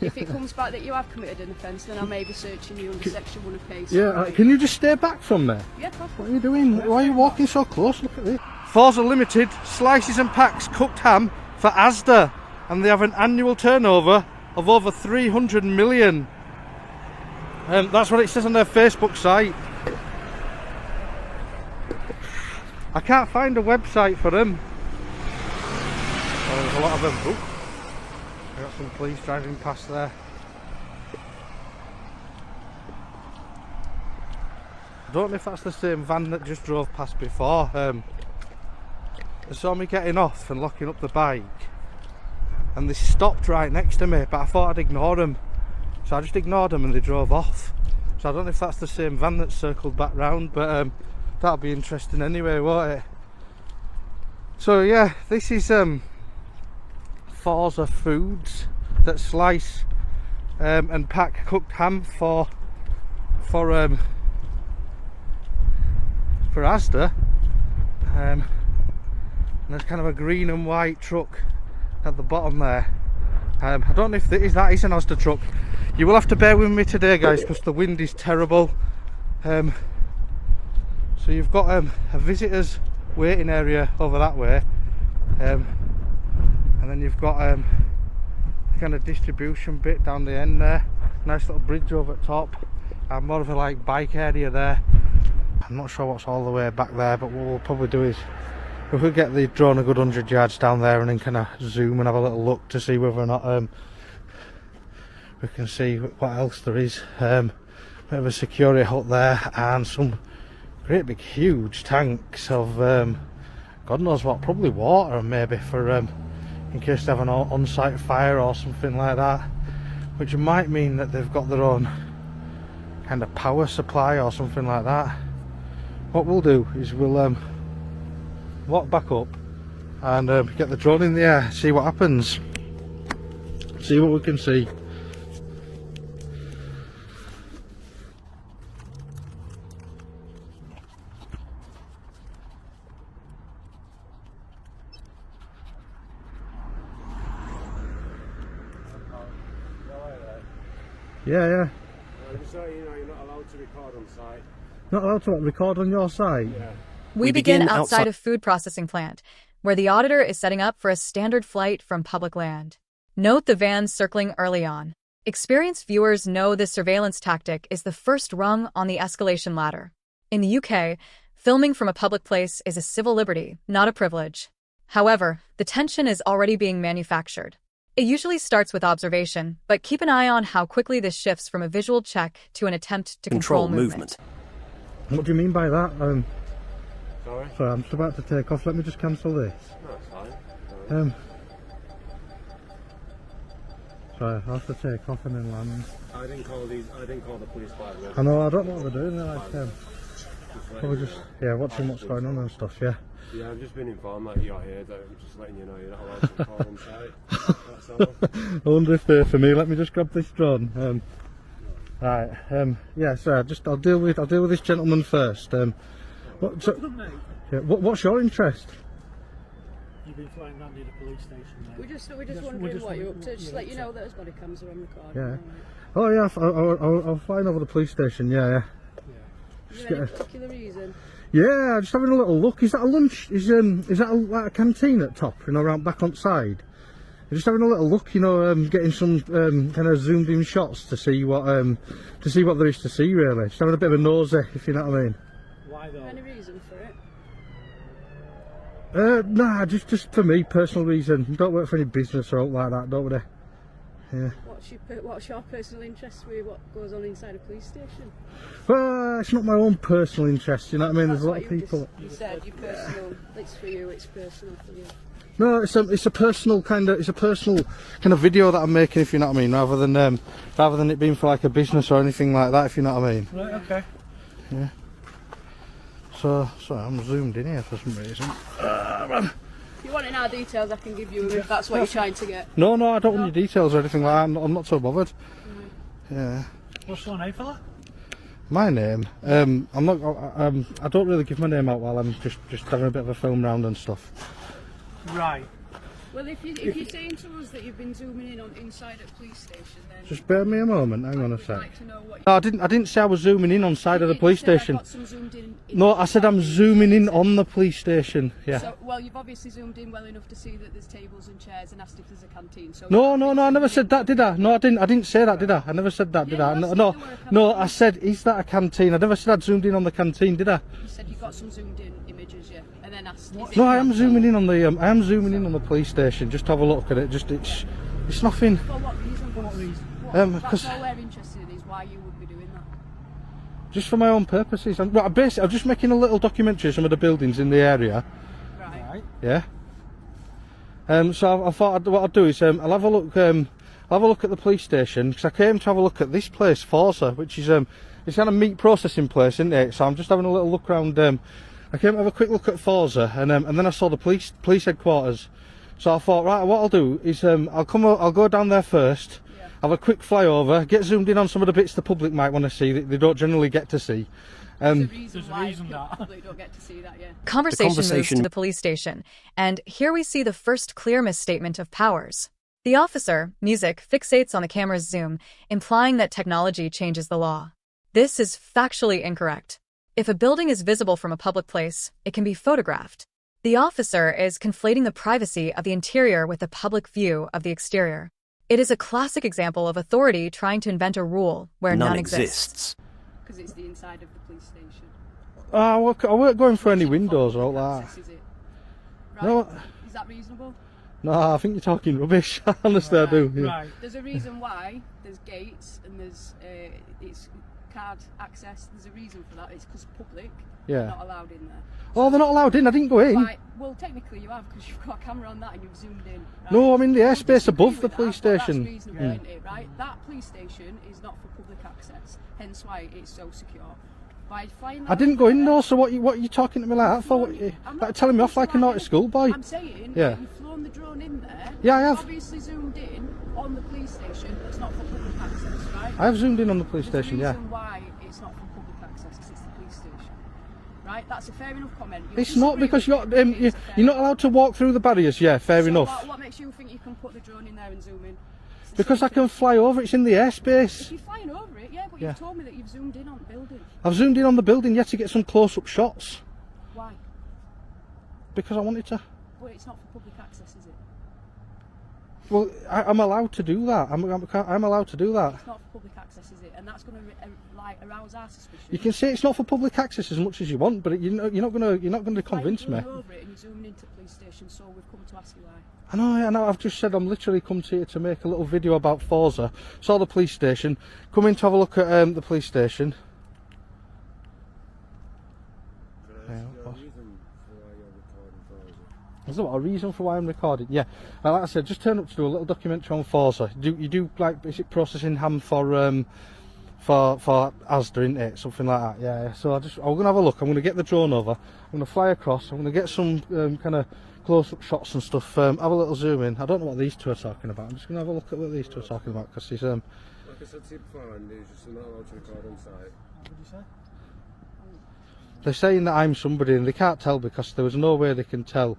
If it comes back that you have committed an offence, then I may be searching you under section 1 of case. Yeah, can you just stay back from me? Yeah, of course. What are you doing? Why are you walking so close? Look at this. Forza Limited slices and packs cooked ham for Asda, and they have an annual turnover of over 300 million. That's what it says on their Facebook site. I can't find a website for them. Oh, there's a lot of them. Ooh. I got some police driving past there. I don't know if that's the same van that just drove past before. They saw me getting off and locking up the bike, and they stopped right next to me, but I thought I'd ignore them, so I just ignored them and they drove off. So I don't know if that's the same van that circled back round, but that'll be interesting anyway, won't it? So yeah, this is Forza Foods that slice and pack cooked ham for Asda. And there's kind of a green and white truck at the bottom there. I don't know if that is an Asda truck. You will have to bear with me today, guys, because the wind is terrible. So you've got a visitors waiting area over that way, and then you've got a kind of distribution bit down the end there. Nice little bridge over the top, and more of a like bike area there. I'm not sure what's all the way back there, but what we'll probably do is, if we get the drone a good 100 yards down there and then kind of zoom and have a little look to see whether or not we can see what else there is. Bit of a security hut there, and some great big huge tanks of God knows what, probably water maybe for in case they have an on-site fire or something like that, which might mean that they've got their own kind of power supply or something like that. What we'll do is we'll walk back up and get the drone in the air, see what happens, see what we can see. Yeah. Just so you know, you're not allowed to record on site. Not allowed to record on your site? Yeah. We begin outside a food processing plant, where the auditor is setting up for a standard flight from public land. Note the vans circling early on. Experienced viewers know this surveillance tactic is the first rung on the escalation ladder. In the UK, filming from a public place is a civil liberty, not a privilege. However, the tension is already being manufactured. It usually starts with observation, but keep an eye on how quickly this shifts from a visual check to an attempt to control movement. What do you mean by that? Sorry? Sorry, I'm just about to take off. Let me just cancel this. No, it's fine. Sorry, I have to take off and then land. I didn't call the police by the way. I know, I don't know what they're doing. They're like, probably just, watching what's going on and stuff, yeah. Yeah, I've just been informed that you're here, that I'm just letting you know you're not allowed to record on site. That's all. I wonder if they're for me. Let me just grab this drone. Right, yeah, so I'll deal with this gentleman first. What's your interest? You've been flying around near the police station, mate. We're just wondering what you're up to. Just let you know that his body cams are on record. Yeah. Oh yeah, I'll fly over the police station. Yeah. Is there any particular reason? Yeah, just having a little look. Is that a lunch? Is that like a canteen at top? You know, around back on side. Just having a little look. You know, getting some kind of zoomed in shots to see what there is to see. Really, just having a bit of a nosy, if you know what I mean. Why though? Any reason for it? Nah, just for me, personal reason. Don't work for any business or like that, don't we? Yeah. What's your personal interest with what goes on inside a police station? Well, it's not my own personal interest, you know what I mean? There's a lot of people. You said your personal. It's for you. It's personal for you. No, it's a personal kind of video that I'm making, if you know what I mean, rather than it being for like a business or anything like that, if you know what I mean. Right. Okay. Yeah. So I'm zoomed in here for some reason. If you want any details, I can give you if that's what you're trying to get. No, I don't want your details or anything like that. I'm not so bothered. Yeah. What's your name, fella? My name? I'm not. I don't really give my name out while I'm just having a bit of a film round and stuff. Right. Well, if you're saying to us that you've been zooming in on inside a police station, then Just bear me a moment. Hang on a I'd sec. like to know what No, I didn't say I was zooming in on side of the police you said I've station. got some zoomed in No, I said I'm zooming in on the police station. Yeah. So, well, you've obviously zoomed in well enough to see that there's tables and chairs and asked if there's a canteen. So No, I never said that, did I? No, I didn't say that, did I? I never said that, did Yeah, I? you No, said no, there were a canteen. no, I said, is that a canteen? I never said I'd zoomed in on the canteen, did I? You said you got some zoomed in images, yeah, and then asked. Is No, it I am zooming in on the police station just to have a look at it. Just it's nothing. For what reason? For what reason? That's 'Cause- all we're interested in is why you would be doing that. Just for my own purposes. I'm just making a little documentary of some of the buildings in the area. Right. Right. Yeah. So I thought what I'd do is I'll have a look. I'll have a look at the police station because I came to have a look at this place, Forza, which is it's kind of meat processing place, isn't it? So I'm just having a little look around. I came to have a quick look at Forza, and then I saw the police headquarters. So I thought, right, what I'll do is I'll go down there first, Yeah. have a quick flyover, get zoomed in on some of the bits the public might want to see that they don't generally get to see. There's a There's a why reason people that. probably don't get to see that, yeah. Conversation moves to the police station, and here we see the first clear misstatement of powers. The officer, music, fixates on the camera's zoom, implying that technology changes the law. This is factually incorrect. If a building is visible from a public place, it can be photographed. The officer is conflating the privacy of the interior with the public view of the exterior. It is a classic example of authority trying to invent a rule where none exists. Because it's the inside of the police station. I weren't going for any It's windows or public all that. access, is it? Right. No. Is that reasonable? No, I think you're talking rubbish. Honestly, I do. Yeah. Right. There's a reason why there's gates and there's it's card access. There's a reason for that. It's because public Yeah. are not allowed in there. Oh, they're not allowed in. I didn't go in. Right. Well, technically you have because you've got a camera on that and you've zoomed in. Right? No, I'm in the We'll airspace disagree above the with police that, but station. That's reasonable, isn't it? Right. That police station is not for public access. Hence why it's so secure. By flying I didn't go in though. So what are you talking to me like that for? Like telling me off like a naughty schoolboy? I'm saying Yeah. you've flown the drone in there. Yeah, I have. Obviously zoomed in on the police station. It's not for public access, right? I have zoomed in on the police There's station. a Yeah. reason why it's not for public access because it's the police station, right? That's a fair enough comment. You It's not disagree because with it, it's a fair you're not allowed to walk through the barriers. Yeah, fair So enough. What makes you think you can put the drone in there and zoom in? It's the Because I same can thing. fly over. It's in the If airspace. you're flying over it, yeah, but Yeah. you've told me that you've zoomed in on the building. I've zoomed in on the building yet to get some close-up shots Why? because I wanted to. But it's not for public access, is it? Well, I'm allowed to do that. I'm allowed to do that. It's not for public access, is it? And that's going to arouse our suspicion. You can say it's not for public access as much as you want, but you're not going to convince me. You're flying over it and you're zooming into the police station, so we've come to ask you why. I know. I've just said I'm literally come to here to make a little video about Forza. Saw the police station. Come in to have a look at the police station. Can I ask you a reason for why you're recording Forza? Is there a reason for why I'm recording? Yeah. Like I said, just turn up to do a little documentary on Forza. You do like basic processing ham for Asda, isn't it? Something like that. Yeah. So I'm gonna have a look. I'm gonna get the drone over. I'm gonna fly across. I'm gonna get some kind of close-up shots and stuff. Have a little zoom in. I don't know what these two are talking about. I'm just gonna have a look at what these two are talking about because he's Like I said to you beforehand, it's just not allowed to record on site. What did you say? they're saying that I'm somebody and they can't tell because there was no way they can tell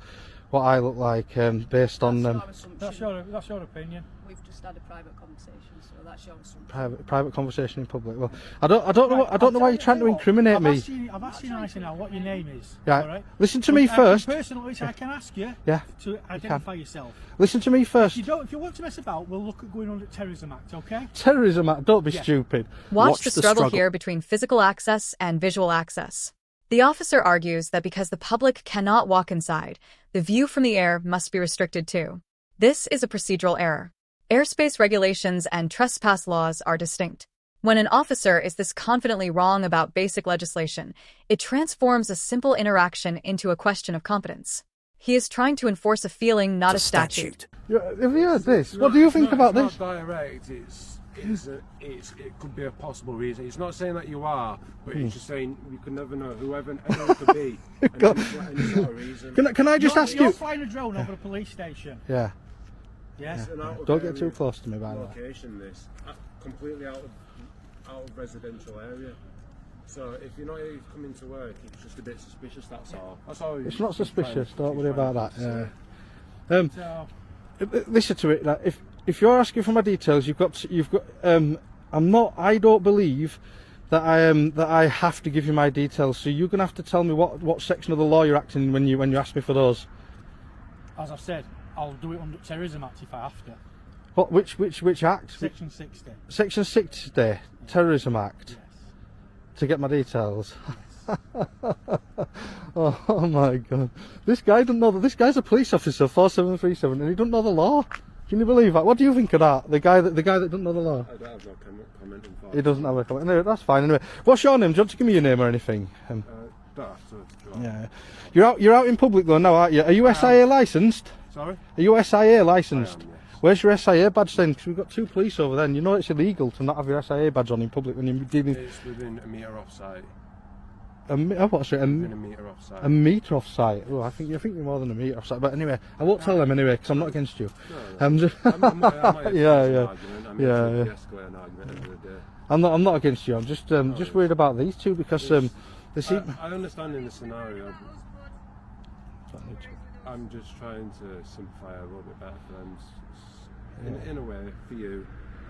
what I look like based on That's That's your opinion. We've just had a private conversation, so that's your assumption. private conversation in public. Well, I don't know why you're trying to incriminate me. I've asked you nicely now what your name is. Yeah. All right? Listen to me first. Personally, I can ask you Yeah. to identify yourself. Listen to me first. If you want to mess about, we'll look at going under Terrorism Act, okay? Terrorism Act. Don't be Yeah. stupid. Watch the struggle here between physical access and visual access. The officer argues that because the public cannot walk inside, the view from the air must be restricted too. This is a procedural error. Airspace regulations and trespass laws are distinct. When an officer is this confidently wrong about basic legislation, it transforms a simple interaction into a question of competence. He is trying to enforce a feeling, not a statute. Have you heard this? What do you think about this? It's not direct. It could be a possible reason. It's not saying that you are, but it's just saying you can never know. Whoever it could be, any sort of reason. Can I just ask You're you? flying a drone over a police station. Yeah. Yes. It's an out of Don't get area too close to me, by the way. location. This completely out of residential area. So if you're not here coming to work, it's just a bit suspicious. That's all. That's all. It's not suspicious. Don't worry about that. Yeah. So, listen to it. Like, if you're asking for my details, you've got. I'm not. I don't believe that I have to give you my details. So you're gonna have to tell me what section of the law you're acting in when you ask me for those. As I've said, I'll do it under Terrorism Act if I have to. What? Which act? Section 60. Section 60, Terrorism Act. Yes. To get my details. Yes. Oh my god! This guy doesn't know that. This guy's a police officer, 4737, and he doesn't know the law. Can you believe that? What do you think of that? The guy that doesn't know the law. I don't have no comment on that. He doesn't have a comment. Anyway, that's fine. Anyway, what's your name? Do you want to give me your name or anything? Don't have to. Yeah. You're out in public though now, aren't you? Are you SIA licensed? Sorry? Are you SIA licensed? I am, yes. Where's your SIA badge then? Because we've got two police over there, and you know it's illegal to not have your SIA badge on in public when you're dealing. It's within a metre off site. What's it? Within a metre off site. A metre off site. Oh, I think you're more than a metre off site. But anyway, I won't tell them anyway because I'm not against you. No. I'm just. I'm not Yeah. de-escalate an argument at the end of the day. I'm not against you. I'm just worried about these two because they seem. I understand in the scenario. I'm just trying to simplify a little bit better for them, in a way, for you.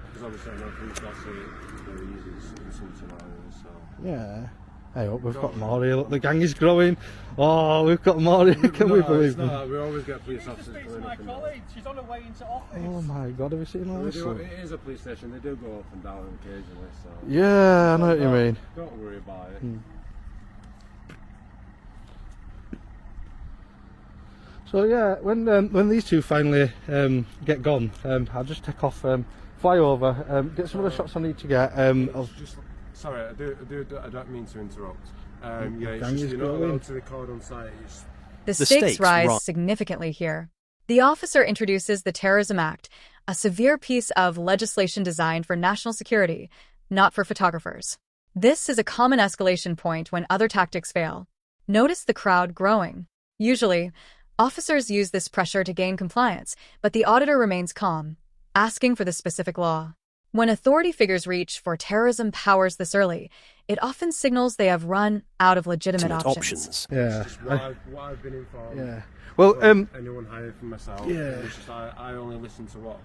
Because obviously I know things don't say it very easy in some scenarios. So. Yeah. Hey, look, we've got more here. Look, the gang is growing. Oh, we've got more here. Can we believe it? We always get police officers coming up and down. She's on her way into office. Oh my god, have you seen all this? It is a police station. They do go up and down occasionally. So. Yeah, I know what you mean. Don't worry about it. So yeah, when these two finally get gone, I'll just take off, fly over, get some of the shots I need to get. Sorry, I don't mean to interrupt. Yeah, it's gang just is you're not growing. allowed to record on site. The stakes rise significantly here. The officer introduces the Terrorism Act, a severe piece of legislation designed for national security, not for photographers. This is a common escalation point when other tactics fail. Notice the crowd growing. Usually, officers use this pressure to gain compliance, but the auditor remains calm, asking for the specific law. When authority figures reach for terrorism powers this early, it often signals they have run out of legitimate options. Yeah. It's just what I've been informed. Yeah. Well, anyone hired for myself. Yeah. It's just I only listen to what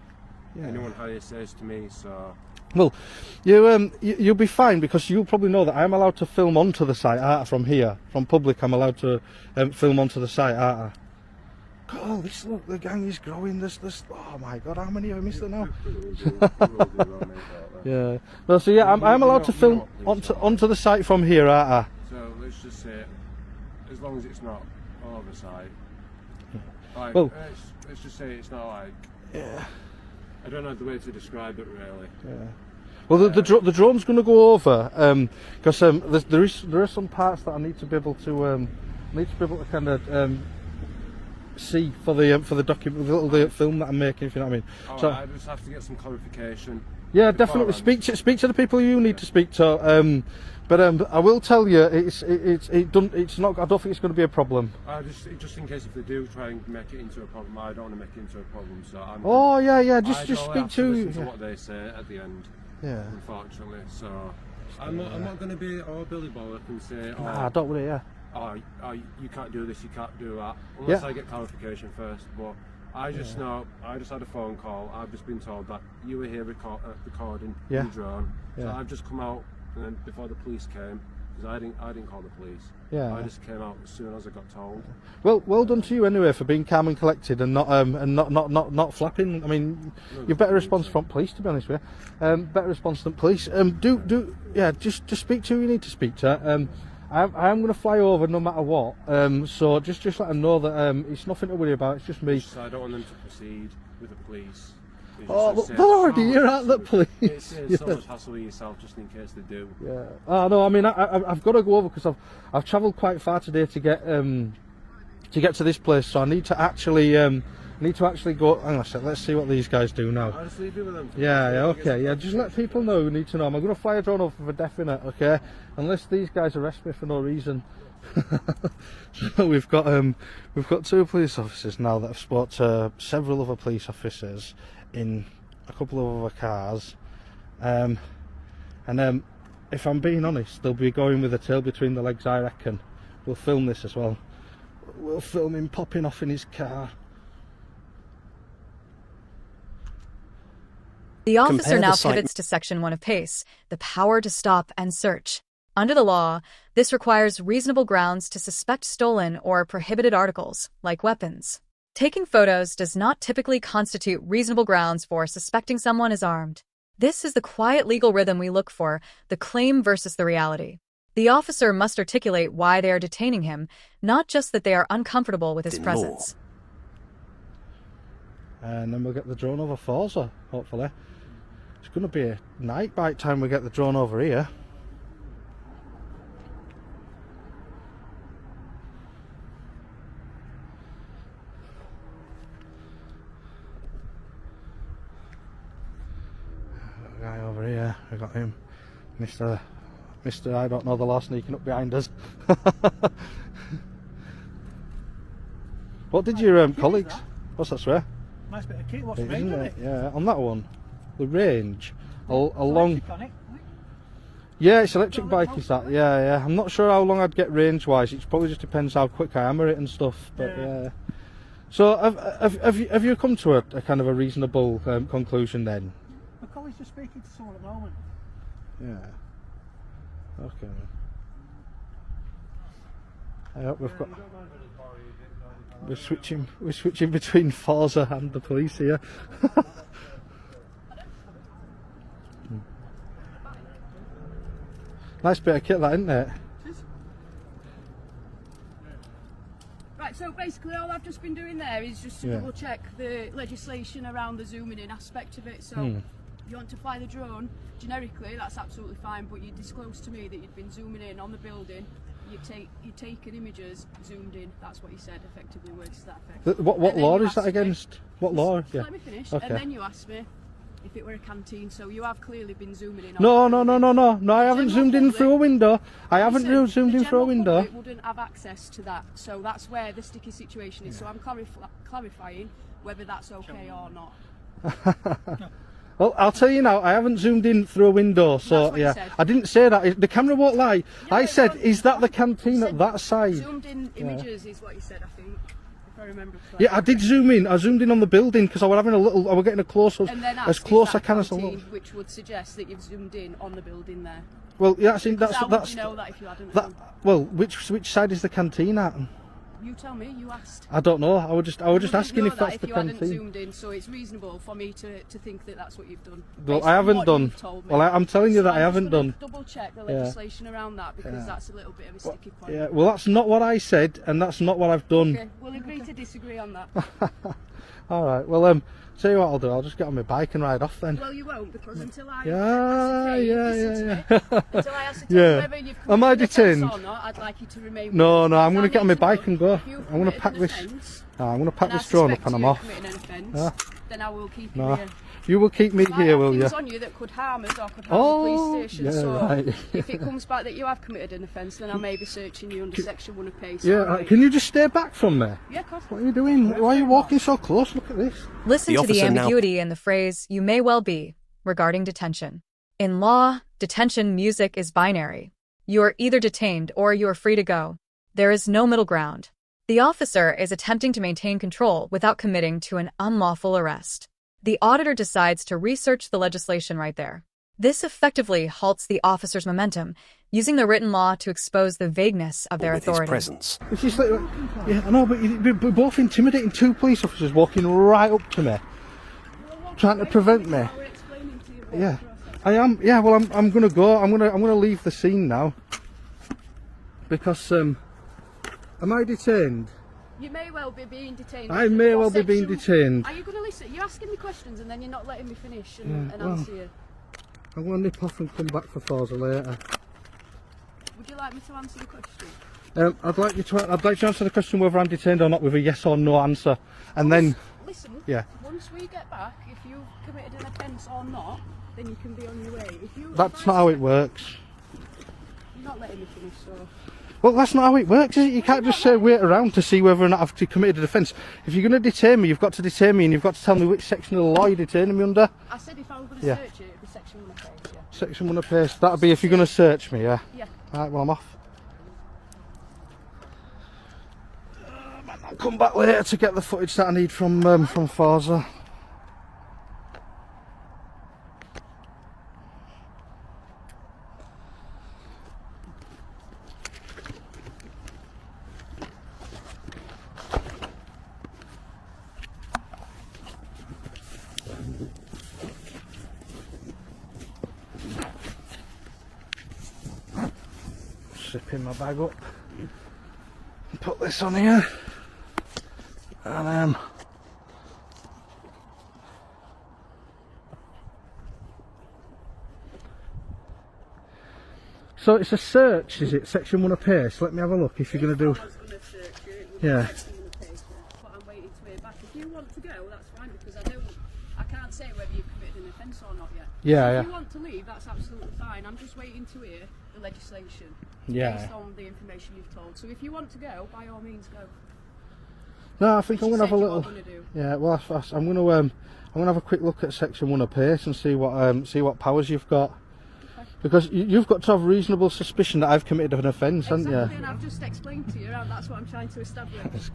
anyone hired says to me. So. well, you'll be fine because you'll probably know that I'm allowed to film onto the site, aren't I, from here, from public. I'm allowed to film onto the site, aren't I? Oh, look, the gang is growing. This. Oh my God, how many have I missed it now? Yeah. Well, so yeah, I'm allowed to film onto the site from here, aren't I? So let's just say, as long as it's not over site. Like, well, let's just say it's not like. Yeah. I don't know the way to describe it really. Yeah. Well, the drone's going to go over because there are some parts that I need to be able to kind of. See for the document, the little film that I'm making, if you know what I mean. So I just have to get some clarification. Yeah, definitely speak to the people you need to speak to. But I will tell you, it's not. I don't think it's going to be a problem. Just in case if they do try and make it into a problem, I don't want to make it into a problem. So I'm. Oh yeah. Just speak to. Listen to what they say at the end. Yeah. Unfortunately, so I'm not going to be all Billy Bollock and say. Nah, don't worry. Yeah. Oh, you can't do this, you can't do that, unless I get clarification first. But I just know, I just had a phone call. I've just been told that you were here recording the drone. So I've just come out, and then before the police came, because I didn't call the police. Yeah. I just came out as soon as I got told. Well done to you anyway for being calm and collected and not flapping. I mean, you're better response from police, to be honest with you. Better response than police. Just speak to who you need to speak to. I am going to fly over no matter what, so just let them know that it's nothing to worry about, it's just me. I don't want them to proceed with the police. Oh, look, they're already here, aren't the police? It's so much hassle with yourself just in case they do. Yeah. Oh, no, I mean, I've got to go over because I've travelled quite far today to get to this place, so I need to actually go. Hang on a sec, let's see what these guys do now. I'll just leave you with them. Yeah, just let people know who need to know. I'm going to fly a drone over for definite, okay? Unless these guys arrest me for no reason. So we've got two police officers now that have spoke to several other police officers in a couple of other cars, and if I'm being honest, they'll be going with a tail between the legs, I reckon. We'll film this as well. We'll film him popping off in his car. The officer Compare the now site- pivots to Section 1 of PACE, the power to stop and search. Under the law, this requires reasonable grounds to suspect stolen or prohibited articles, like weapons. Taking photos does not typically constitute reasonable grounds for suspecting someone is armed. This is the quiet legal rhythm we look for, the claim versus the reality. The officer must articulate why they are detaining him, not just that they are uncomfortable with his In presence. And then we'll get the drone over Forza, hopefully. It's going to be a night by the time we get the drone over here. Guy over here, we got him, Mr. I don't know the law sneaking up behind us. What did your colleagues? What's that, swear? Nice bit of kit. What's It, range isn't on it? it? Yeah, on that one, the range along. Electric on it. Yeah, it's electric bike, is that? Yeah, yeah. I'm not sure how long I'd get range wise. It probably just depends how quick I hammer it and stuff. But yeah. So have you come to a kind of a reasonable conclusion then? My colleague's just speaking to someone at the moment. Yeah. Okay. I hope we've got. We're switching between Forza and the police here. Nice bit of kit, that, isn't it? Right, so basically all I've just been doing there is just to double check the legislation around the zooming in aspect of it. So you want to fly the drone generically, that's absolutely fine, but you disclosed to me that you'd been zooming in on the building. You'd taken images, zoomed in. That's what you said. Effectively words to that effect. What law is that against? What law? Just Yeah. let me finish. Okay. And then you asked me if it were a canteen. So you have clearly been zooming in. No, on no, no, no, no, no. I haven't general zoomed in public- through a window. I haven't Listen, zoomed in the through a general window. public wouldn't have access to that. So that's where the sticky situation is. So I'm clarifying whether that's okay or not. Well, I'll tell you now, I haven't zoomed in through a window, so That's what you yeah. said. I didn't say that. The camera won't lie. I but said, you is that the you canteen at said that side? Zoomed in images is what you said, I think, if I remember correctly. Yeah, I did zoom in. I zoomed in on the building because I was having a little. I was getting And then as close I can as I canteen, look. which would suggest that you've zoomed in on the building there. Well, yeah, that's How would that's you know that if you hadn't? that. Well, which side is the canteen at? You tell me. You asked. I don't know. I was just You asking know if that's if the you hadn't canteen. zoomed in, so it's reasonable for me to think that that's what you've done. Well, based I on haven't what done. you've told me. Well, I'm telling you So that I I'm just haven't gonna done. Double check the Yeah. legislation around that because that's a little bit of a sticky point. Yeah. Well, that's not what I said, and that's not what I've done. Okay, we'll agree to disagree on that. All right. Well, tell you what I'll do. I'll just get on my bike and ride off then. Well, you won't because until I Yeah. until I ascertain Yeah. whether you've Am I committed an offence detained? or not, I'd like you to remain. No, with no, us, I'm because gonna I get on need my to bike know and go. if you've I'm gonna committed pack an this. offence I'm gonna pack and I this drone up suspect and I'm you off. committed an offence, Yeah. then I will keep you No. here. You will keep me I here, have will you? things on you that could harm us or could harm Oh, the police station. yeah, So right. if it comes back that you have committed an offence, then I may be searching you under Section 1 of PACE. Yeah. alright? Can you just stay back from me? Yeah, of course. What are you doing? Why are you walking so close? Look at this. Listen The to the officer now- ambiguity in the phrase, you may well be, regarding detention. In law, detention music is binary. You are either detained or you are free to go. There is no middle ground. The officer is attempting to maintain control without committing to an unlawful arrest. The auditor decides to research the legislation right there. This effectively halts the officer's momentum, using the written law to expose the vagueness of their with his authority. presence. It's just like, yeah, I know, but we're both intimidating two police officers walking right up to me, trying to prevent me. We're explaining to you what Yeah, the process I am. Yeah, well, I'm gonna go. I'm gonna leave the scene now because am I detained? You may well be being detained. I may What well be being section- detained. Are you going to listen? You're asking me questions and then you're not letting me finish Yeah, and well. answer you. I'm gonna nip off and come back for Forza later. Would you like me to answer the question? I'd like you to answer the question whether I'm detained or not with a yes or no answer, and then Listen, yeah. once we get back, if you've committed an offence or not, then you can be on your way. That's not how it works. You're not letting me finish, so... Well, that's not how it works, is it? You can't just say wait around to see whether or not I've committed an offence. If you're going to detain me, you've got to detain me and you've got to tell me which section of the law you're detaining me under. I said if I was going to Yeah. search it, it'd be Section 1 of PACE, yeah. Section 1 of PACE. That'd be if you're going to search me, yeah? Yeah. Alright, well, I'm off. I'll come back later to get the footage that I need from Forza. just zipping my bag up and put this on here, and so it's a search, is it? Section 1 of PACE. Let me have a look if you're going to do. Yeah. But I'm waiting to hear back. If you want to go, that's fine, because I can't say whether you've committed an offence or not yet. Yeah, so if you want to leave, that's absolutely fine. I'm just waiting to hear the legislation based on the information you've told. So if you want to go, by all means go. No, I think I'm going to have a little. Do. Yeah, well, I'm going to have a quick look at Section 1 of PACE and see what powers you've got. Because you've got to have reasonable suspicion that I've committed an offence, haven't you? And I've just explained to you, and that's what I'm trying to establish. So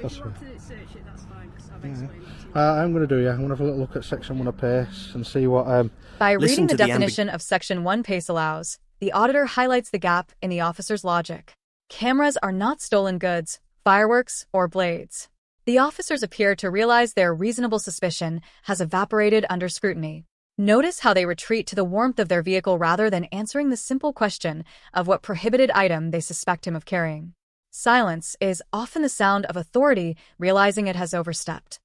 if you want to search it, that's fine, because I've explained it to you. I'm going to do, I'm going to have a little look at Section 1 of PACE and see what... By reading the definition of Section 1 PACE allows, the auditor highlights the gap in the officer's logic. Cameras are not stolen goods, fireworks, or blades. The officers appear to realize their reasonable suspicion has evaporated under scrutiny. Notice how they retreat to the warmth of their vehicle rather than answering the simple question of what prohibited item they suspect him of carrying. Silence is often the sound of authority realizing it has overstepped.